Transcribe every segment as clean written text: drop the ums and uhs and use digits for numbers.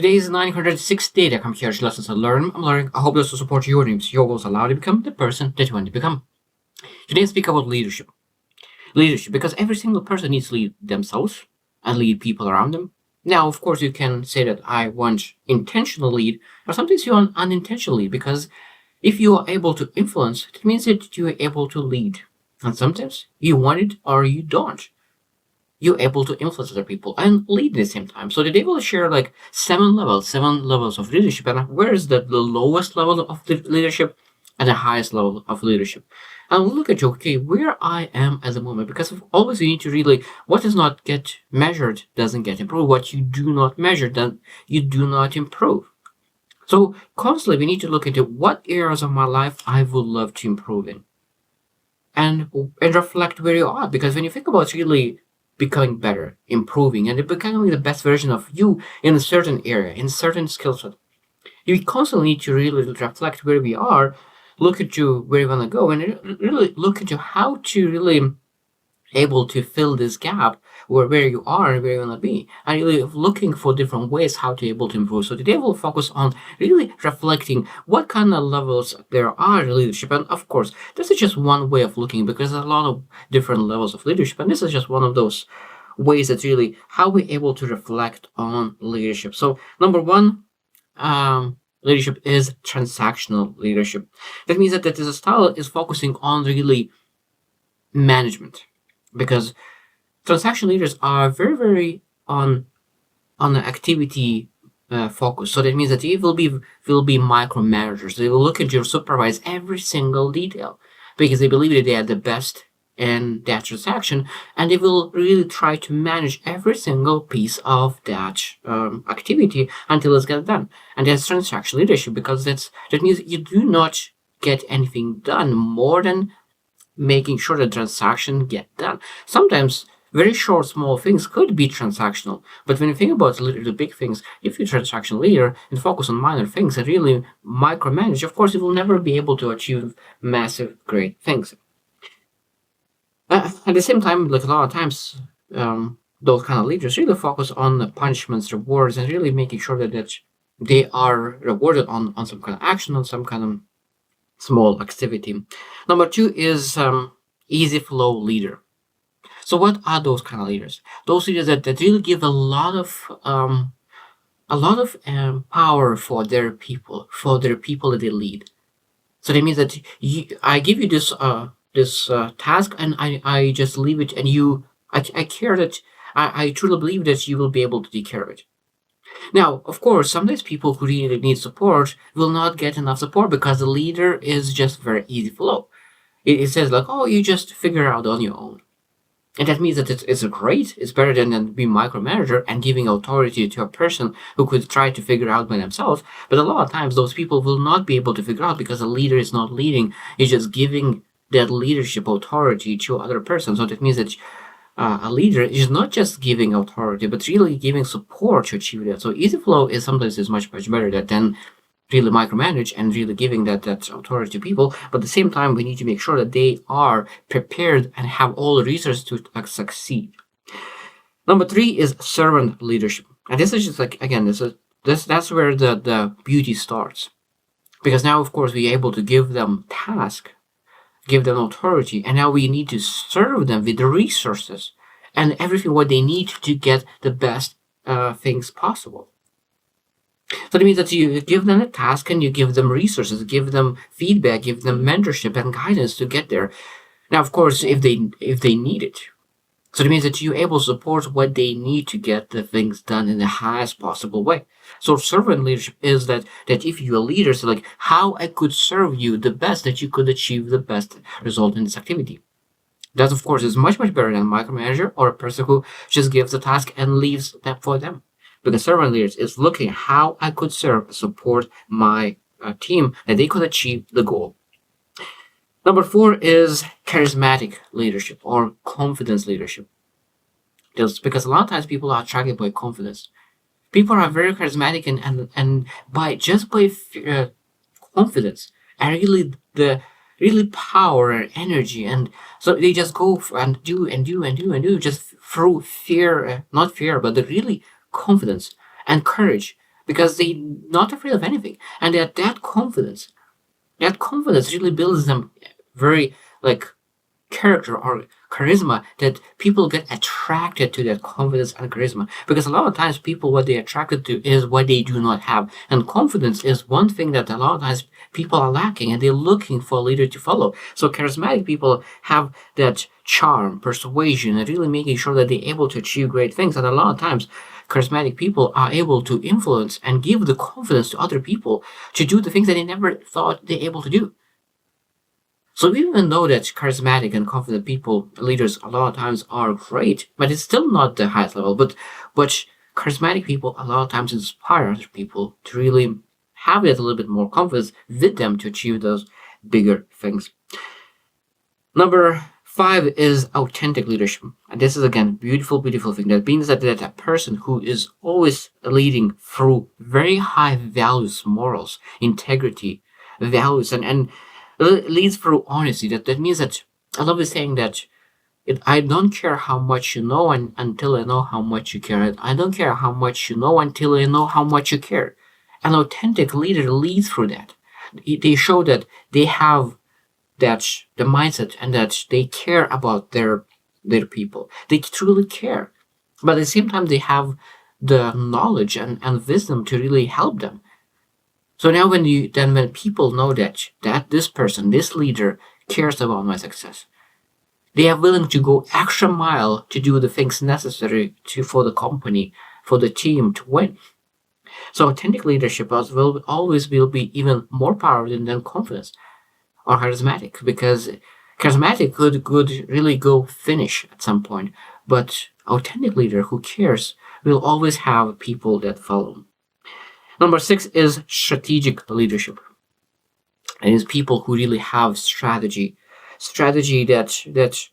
Today is 906 data. I'm here to lessons I learn. I'm learning. I hope this will support your dreams. Your goals allow you to become the person that you want to become. Today I speak about leadership. Leadership, because every single person needs to lead themselves and lead people around them. Now, of course, you can say that I want intentional lead, or sometimes you want unintentional lead, because if you are able to influence, it means that you are able to lead. And sometimes you want it or you don't. You're able to influence other people and lead at the same time. So today we'll share like seven levels of leadership, and where is the lowest level of leadership and the highest level of leadership. And we'll look at okay, where I am at the moment, because always you need to really, what does not get measured doesn't get improved. What you do not measure, then you do not improve. So constantly we need to look into what areas of my life I would love to improve in. And reflect where you are, because when you think about really becoming better, improving, and becoming the best version of you in a certain area, in a certain skill set, you constantly need to really reflect where we are, look into where you want to go, and really look into how to really able to fill this gap where you are and where you want to be, and really looking for different ways how to able to improve. So today we'll focus on really reflecting what kind of levels there are in leadership. And of course, this is just one way of looking, because there's a lot of different levels of leadership, and this is just one of those ways that's really how we're able to reflect on leadership. So number one, leadership is transactional leadership. That means that this style is focusing on really management, because transaction leaders are very, very on the activity focus. So that means that they will be micromanagers. They will look into supervise every single detail, because they believe that they are the best in that transaction, and they will really try to manage every single piece of that activity until it's get done. And that's transaction leadership, because that means you do not get anything done more than making sure the transaction get done. Sometimes very short, small things could be transactional, but when you think about the big things, if you're a transaction leader and focus on minor things and really micromanage, of course, you will never be able to achieve massive, great things. At the same time, like a lot of times, those kind of leaders really focus on the punishments, rewards, and really making sure that they are rewarded on some kind of action, on some kind of small activity. Number two is easy flow leader. So what are those kind of leaders? Those leaders that really give a lot of power for their people that they lead. So that means that I give you this task, and I just leave it, and I care that I truly believe that you will be able to take care of it. Now, of course, sometimes people who really need support will not get enough support, because the leader is just very easy flow. It says like, oh, you just figure out on your own. And that means that it's great. It's better than being micromanager and giving authority to a person who could try to figure out by themselves. But a lot of times those people will not be able to figure out, because the leader is not leading. He's just giving that leadership authority to other person. So that means that a leader is not just giving authority, but really giving support to achieve that. So easy flow is sometimes much better than really micromanage and really giving that authority to people. But at the same time, we need to make sure that they are prepared and have all the resources to succeed. Number three is servant leadership, and this is just like, again, that's where the beauty starts, because now of course we're able to give them task, give them authority, and now we need to serve them with the resources and everything what they need to get the best things possible. So that means that you give them a task and you give them resources, give them feedback, give them mentorship and guidance to get there. Now, of course, if they need it. So that means that you're able to support what they need to get the things done in the highest possible way. So servant leadership is that if you're a leader, so like how I could serve you the best, that you could achieve the best result in this activity. That, of course, is much better than a micromanager or a person who just gives the task and leaves that for them. Because servant leaders is looking at how I could support my team, that they could achieve the goal. Number four is charismatic leadership or confidence leadership. Just because a lot of times people are attracted by confidence. People are very charismatic and by confidence and really power and energy, and so they just go and do just through fear, not fear, but the really confidence and courage because they're not afraid of anything. And that confidence really builds them very like character or charisma, that people get attracted to that confidence and charisma, because a lot of times people, what they're attracted to is what they do not have, and confidence is one thing that a lot of times people are lacking, and they're looking for a leader to follow. So charismatic people have that charm, persuasion, and really making sure that they're able to achieve great things. And a lot of times charismatic people are able to influence and give the confidence to other people to do the things that they never thought they're able to do. So even though that charismatic and confident people, leaders, a lot of times are great, but it's still not the highest level. But charismatic people a lot of times inspire other people to really have that a little bit more confidence with them to achieve those bigger things. Number 5 is authentic leadership. And this is again beautiful, beautiful thing. That means that a person who is always leading through very high values, morals, integrity, values, and leads through honesty. That means that I love the saying that I don't care how much you know until I know how much you care. I don't care how much you know until I know how much you care. An authentic leader leads through that. They show that they have that the mindset and that they care about their people. They truly care. But at the same time, they have the knowledge and wisdom to really help them. So now when people know that this person, this leader cares about my success, they are willing to go extra mile to do the things necessary for the company, for the team to win. So authentic leadership will always be even more powerful than confidence or charismatic, because charismatic could really go finish at some point, but authentic leader who cares will always have people that follow. Number 6 is strategic leadership. It is people who really have strategy that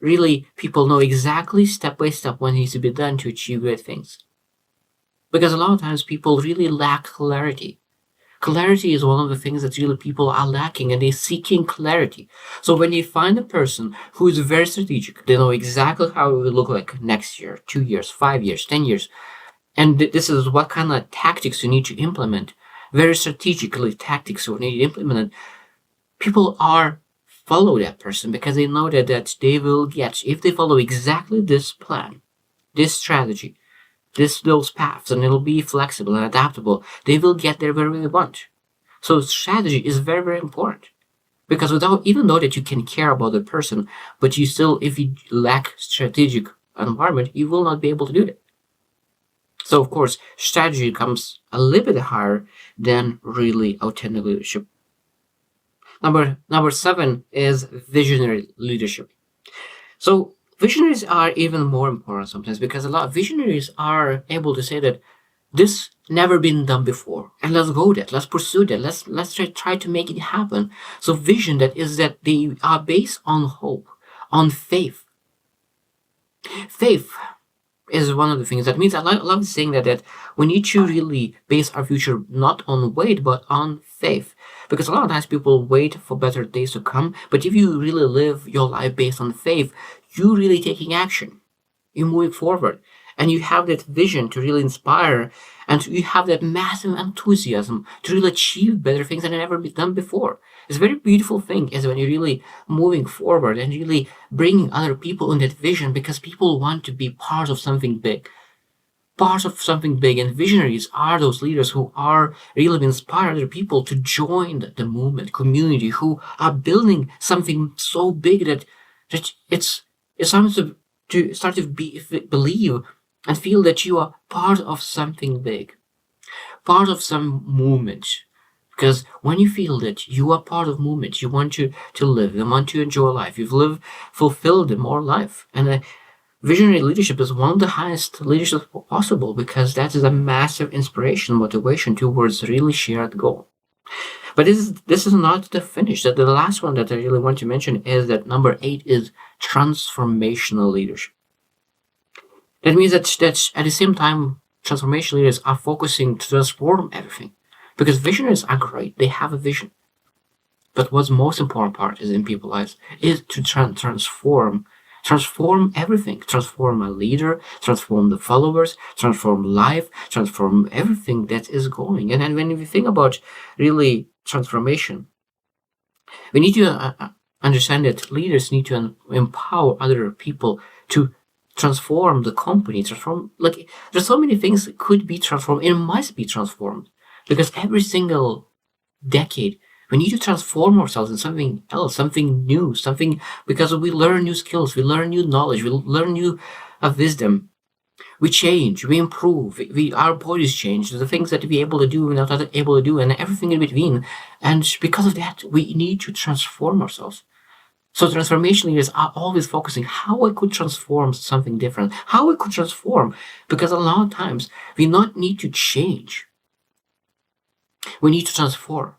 really people know exactly step by step what needs to be done to achieve great things. Because a lot of times people really lack clarity. Clarity is one of the things that really people are lacking, and they're seeking clarity. So when you find a person who is very strategic, they know exactly how it will look like next year, 2 years, 5 years, 10 years. And this is what kind of tactics you need to implement. Very strategically tactics you need to implement. People are follow that person because they know that they will get, if they follow exactly this plan, this strategy, those paths, and it'll be flexible and adaptable, they will get there where they want. So strategy is very, very important. Because even though that you can care about the person, but you still, if you lack strategic environment, you will not be able to do it. So of course, strategy comes a little bit higher than really authentic leadership. Number 7 is visionary leadership. So visionaries are even more important sometimes, because a lot of visionaries are able to say that this never been done before, and let's go there, let's pursue that, let's try to make it happen. So vision that they are based on hope, on faith. Faith is one of the things that means I love saying that we need to really base our future not on wait but on faith, because a lot of times people wait for better days to come, but if you really live your life based on faith, you really taking action, you're moving forward, and you have that vision to really inspire, and you have that massive enthusiasm to really achieve better things than ever been done before. It's a very beautiful thing is when you're really moving forward and really bringing other people in that vision, because people want to be part of something big. Part of something big, and visionaries are those leaders who are really inspire other people to join the movement, community, who are building something so big that it's something to start to believe and feel that you are part of something big, part of some movement. Because when you feel that you are part of movement, you want to live, you want to enjoy life, you've lived fulfilled in more life. And visionary leadership is one of the highest leadership possible, because that is a massive inspiration, motivation towards really shared goal. But this is not the finish. That the last one that I really want to mention is that number 8 is transformational leadership. That means that at the same time, transformational leaders are focusing to transform everything. Because visionaries are great, they have a vision. But what's most important part is in people's lives is to transform, Transform everything. Transform a leader, transform the followers, transform life, transform everything that is going. And then when we think about really transformation, we need to understand that leaders need to empower other people to transform the company, transform, like, there's so many things that could be transformed and must be transformed, because every single decade we need to transform ourselves in something else, something new, something, because we learn new skills, we learn new knowledge, we learn new wisdom, we change, we improve, our bodies change, the things that we're able to do, we're not able to do, and everything in between. And because of that, we need to transform ourselves. So transformation leaders are always focusing how I could transform something different, how I could transform, because a lot of times we not need to change, we need to transform.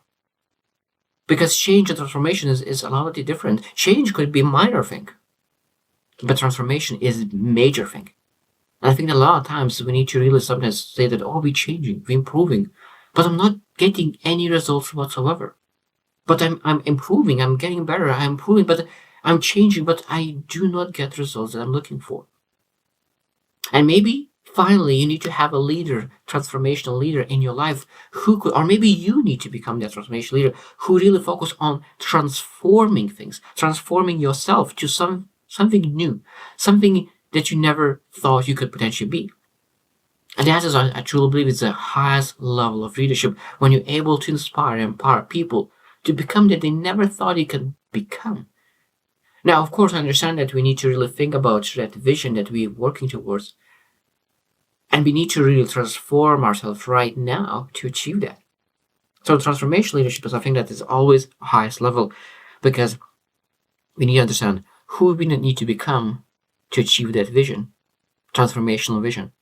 Because change and transformation is a lot different. Change could be a minor thing, but transformation is a major thing. And I think a lot of times we need to really sometimes say that, oh, we're changing, we're improving, but I'm not getting any results whatsoever. But I'm improving, I'm getting better, I'm improving, but I'm changing, but I do not get results that I'm looking for. And maybe finally you need to have a leader, transformational leader in your life who could, or maybe you need to become that transformational leader who really focus on transforming things, transforming yourself to something new, something that you never thought you could potentially be. And that is, I truly believe, it's the highest level of leadership, when you're able to inspire and empower people to become that they never thought they could become. Now, of course, I understand that we need to really think about that vision that we're working towards, and we need to really transform ourselves right now to achieve that. So transformational leadership is something that is always highest level, because we need to understand who we need to become to achieve that vision, transformational vision.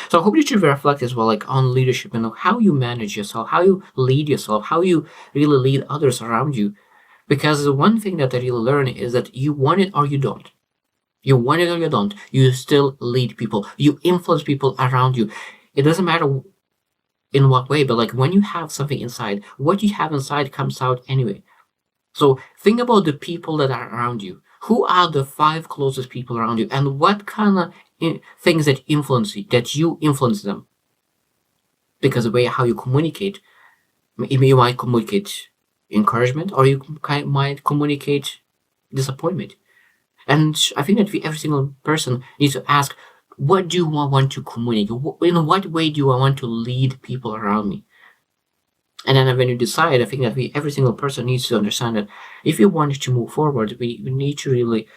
So I hope you should reflect as well, like, on leadership and how you manage yourself, how you lead yourself, how you really lead others around you. Because the one thing that I really learn is that you want it or you don't. You want it or you don't. You still lead people. You influence people around you. It doesn't matter in what way, but like, when you have something inside, what you have inside comes out anyway. So think about the people that are around you. Who are the 5 closest people around you, and what kind of things that influence you, that you influence them? Because the way how you communicate, you might communicate encouragement, or you might communicate disappointment. And I think that every single person needs to ask, what do I want to communicate? In what way do I want to lead people around me? And then when you decide, I think that every single person needs to understand that if we want to move forward, we need to really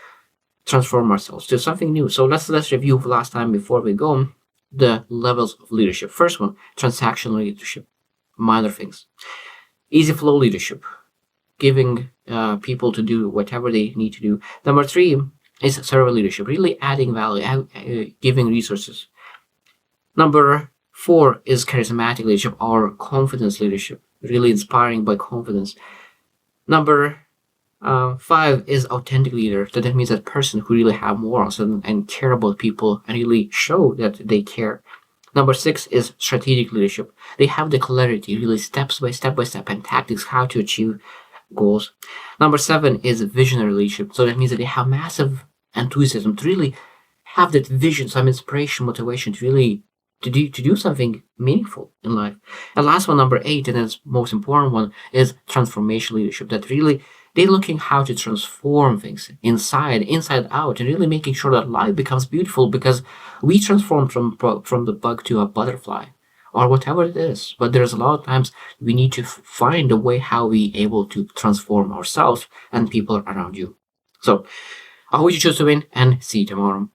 transform ourselves to something new. So let's review last time before we go the levels of leadership. First one, transactional leadership, minor things. Easy flow leadership, giving people to do whatever they need to do. Number 3 is servant leadership, really adding value, giving resources. Number 4 is charismatic leadership or confidence leadership, really inspiring by confidence. Number 5 is authentic leader. So that means that person who really have morals and care about people and really show that they care. Number 6 is strategic leadership. They have the clarity, really step by step and tactics how to achieve goals. Number 7 is visionary leadership. So that means that they have massive enthusiasm to really have that vision, some inspiration, motivation to really to do something meaningful in life. And last one, number 8, and that's most important one, is transformation leadership. That really they're looking how to transform things inside out, and really making sure that life becomes beautiful, because we transform from the bug to a butterfly or whatever it is. But there's a lot of times we need to find a way how we able to transform ourselves and people around you. So I hope you choose to win, and see you tomorrow.